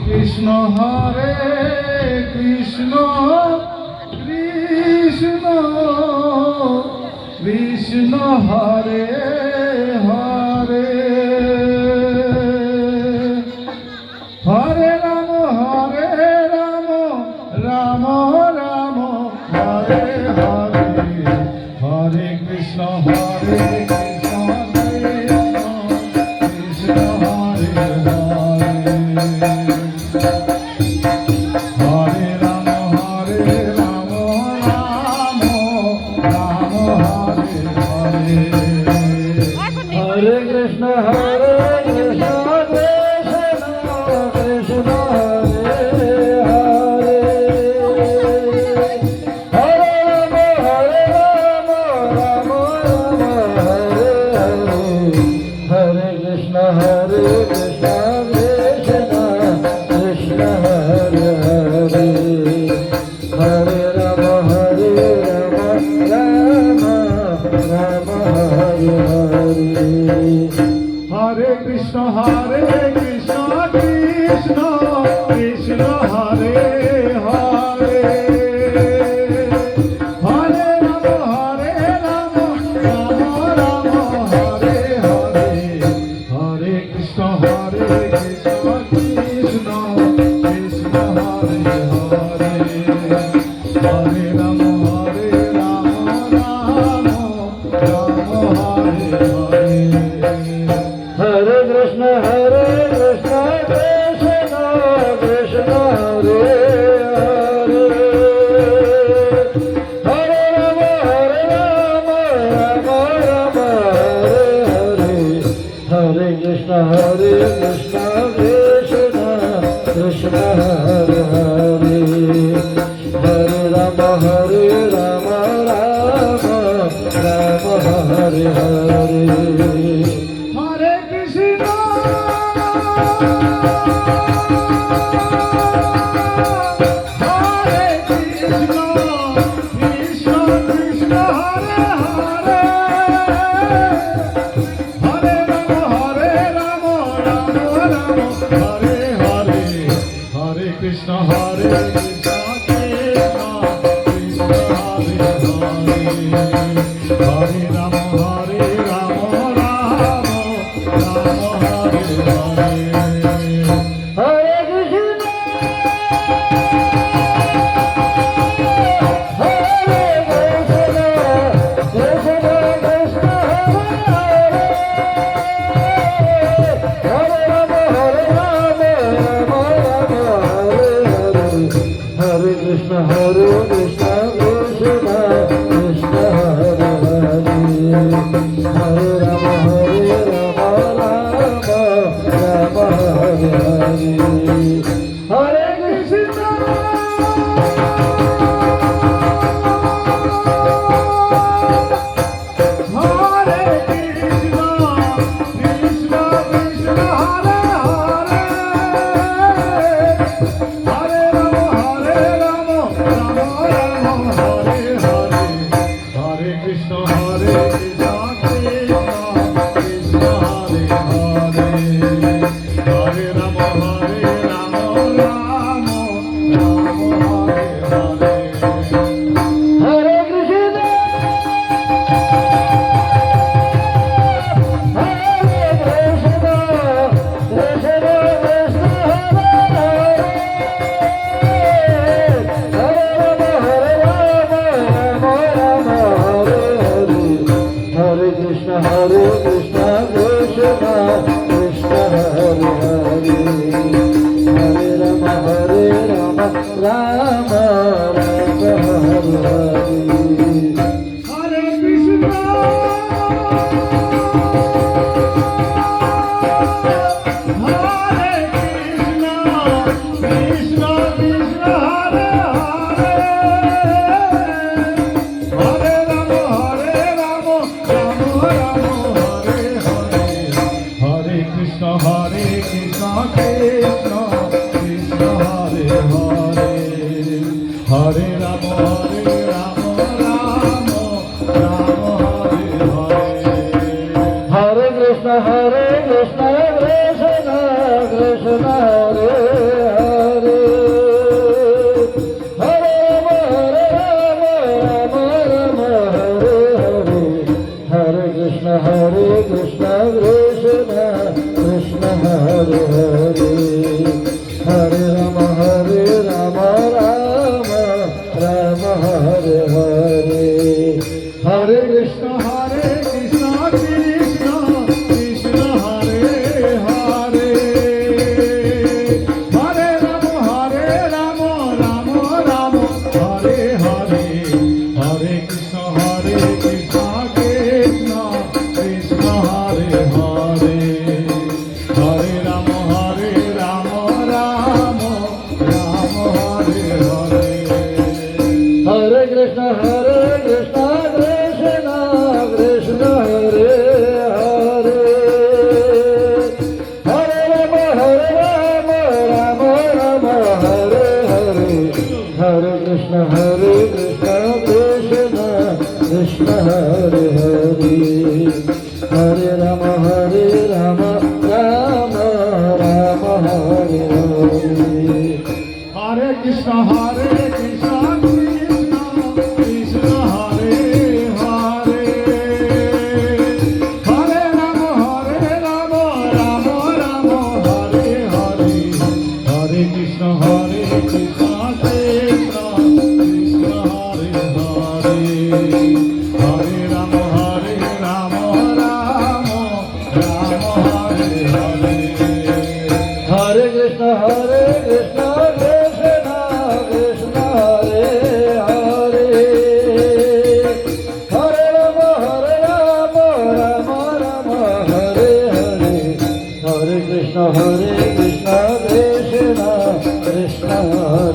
Krishna Krishna Krishna Hare Hare Hare Ram Ram Ram Hare Hare Hare Krishna Krishna Krishna Hare Hare Hare Ram Ram Ram Hare Hare Hare Krishna Krishna Krishna Hare Hare Hare Ram Ram Hare Hare Hare Krishna Krishna Krishna Krishna Hare Hare Hare Ram Ram Ram Hare Hare Hare Krishna Krishna Krishna Hare Hare Hare Ram Ram Hare Hare Hare Krishna Krishna Krishna Krishna Hare Hare Hare Ram Ram Ram Hare Hare Hare Krishna Krishna Krishna Krishna Hare Hare Hare Ram Ram Ram Hare Hare Hare Krishna Krishna Krishna Krishna Hare Hare Hare Ram Ram Ram Hare Hare Hare Krishna Krishna Krishna Hare Hare Hare Ram Ram Ram Hare Hare Hare Krishna Krishna Krishna Krishna Hare Hare Hare Ram Ram Ram Hare Hare Hare Krishna Hare Krishna Krishna Krishna Hare Hare Hare Rama Rama Rama Hare Hare Hare Krishna Hare Rama Hare Krishna Krishna Krishna Hare Hare Hare, Hare Rama, Rama Rama, Hare Hare. Hare Krishna, Krishna Krishna Hare Hare. Hare Rama, Rama Rama, Hare Hare. Hare Krishna, Krishna Krishna Hare Hare. Hare Rama, Rama Rama, Hare Hare. Hare Krishna, Krishna Krishna Hare Hare, Hare Rama, Rama Rama, Hare Hare, Hare Krishna, Krishna Krishna Hare